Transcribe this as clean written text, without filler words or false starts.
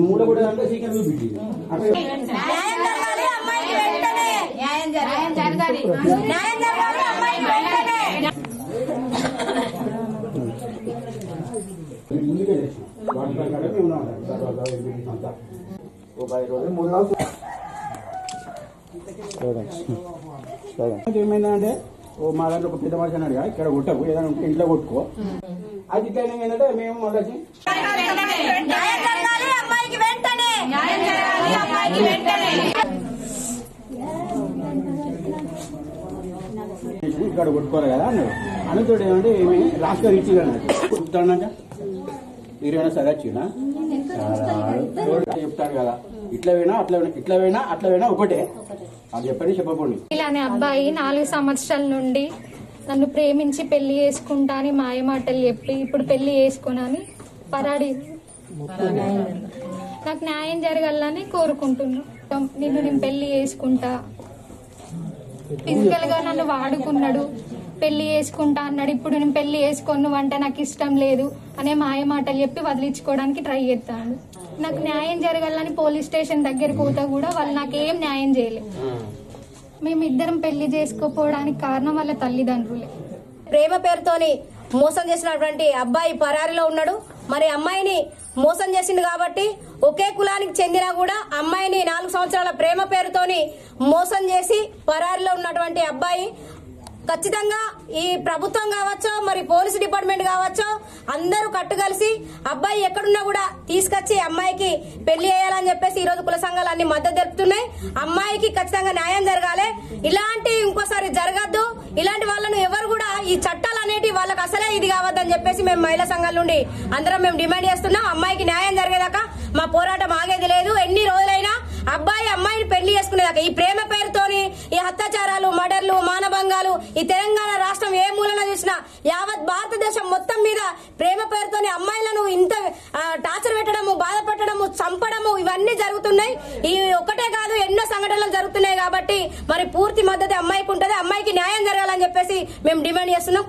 మూడు కూడా అంటే సీక్రెట్ చూపించి ఏమైందంటే ఓ మా దాంట్లో ఒక పెద్ద మనిషి అన్నాడు ఇక్కడ కొట్టకు ఏదైనా ఉంటే ఇంట్లో కొట్టుకో అది ఇట్లా ఏంటంటే మేము మొదటి ఇక్కడ కొట్టుకోవాలి కదా అన్నాడు అనుతోడు ఏమంటే ఏమి రాష్ట్ర రీచ్ కొట్టుతాడాక మీరేమైనా సరే వచ్చినా చెప్తాడు కదా ఇట్లా పోయినా అట్లా పోయినా ఒకటే అది చెప్పండి చెప్పకండి. ఇలానే అబ్బాయి 4 సంవత్సరాల నుండి నన్ను ప్రేమించి పెళ్లి చేసుకుంటా అని మాయమాటలు చెప్పి ఇప్పుడు పెళ్లి చేసుకున్నాని పరాడి నాకు న్యాయం జరగాలని కోరుకుంటున్నా. నేను పెళ్లి చేసుకుంటా, ఫిజికల్ గా నన్ను వాడుకున్నాడు, పెళ్లి చేసుకుంటా అన్నాడు. ఇప్పుడు నేను పెళ్లి చేసుకోను నువ్వంటే నాకు ఇష్టం లేదు అనే మాయమాటలు చెప్పి వదిలించుకోవడానికి ట్రై చేస్తాడు. నాకు న్యాయం జరగాలని పోలీస్ స్టేషన్ దగ్గరికి పోతా కూడా వాళ్ళు నాకేం న్యాయం చేయలేదు. మేమిద్దరం పెళ్లి చేసుకోపోవడానికి కారణం వాళ్ళ తల్లిదండ్రులే. ప్రేమ పేరుతోని మోసం చేసినటువంటి అబ్బాయి పరారిలో ఉన్నాడు. మరి అమ్మాయిని మోసం చేసిండు కాబట్టి ఒకే కులానికి చెందినా కూడా అమ్మాయిని 4 సంవత్సరాల ప్రేమ పేరుతోని మోసం చేసి పరారిలో ఉన్నటువంటి అబ్బాయి ఖచ్చితంగా ఈ ప్రభుత్వం కావచ్చో మరి పోలీసు డిపార్ట్మెంట్ కావచ్చో అందరూ కట్టుకలిసి అబ్బాయి ఎక్కడున్నా కూడా తీసుకొచ్చి అమ్మాయికి పెళ్లి చేయాలని చెప్పేసి ఈ రోజు కుల సంఘాలు అన్ని మద్దతు తెలుపుతున్నాయి. అమ్మాయికి ఖచ్చితంగా న్యాయం జరగాలి. ఇలాంటి ఇంకోసారి జరగద్దు. ఇలాంటి వాళ్ళను ఎవరు కూడా ఈ చట్టాలు అనేటి వాళ్ళకి అసలే ఇది కావద్దని చెప్పేసి మేము మహిళా సంఘాల నుండి అందరం మేము డిమాండ్ చేస్తున్నాం. అమ్మాయికి న్యాయం జరిగేదాకా మా పోరాటం ఆగేది లేదు. ఎన్ని రోజులైనా అబ్బాయి అమ్మాయిని పెళ్లి చేసుకునేదాకా ఈ ప్రేమ పేరుతోని ఈ అత్యాచారాలు, మర్డర్లు, మానభంగాలు ఈ తెలంగాణ రాష్ట్రం ఏ మూలన చూసినా యావత్ భారతదేశం మొత్తం మీద ప్రేమ పేరుతోని అమ్మాయిలను ఇంత టార్చర్ పెట్టడము, బాధ పెట్టడము, చంపడము ఇవన్నీ జరుగుతున్నాయి. ఈ ఒక్కటే కాదు ఎన్నో సంఘటనలు జరుగుతున్నాయి. కాబట్టి మరి పూర్తి మద్దతు అమ్మాయికి ఉంటుంది. అమ్మాయికి న్యాయం జరగాలని చెప్పేసి మేము డిమాండ్ చేస్తున్నాం.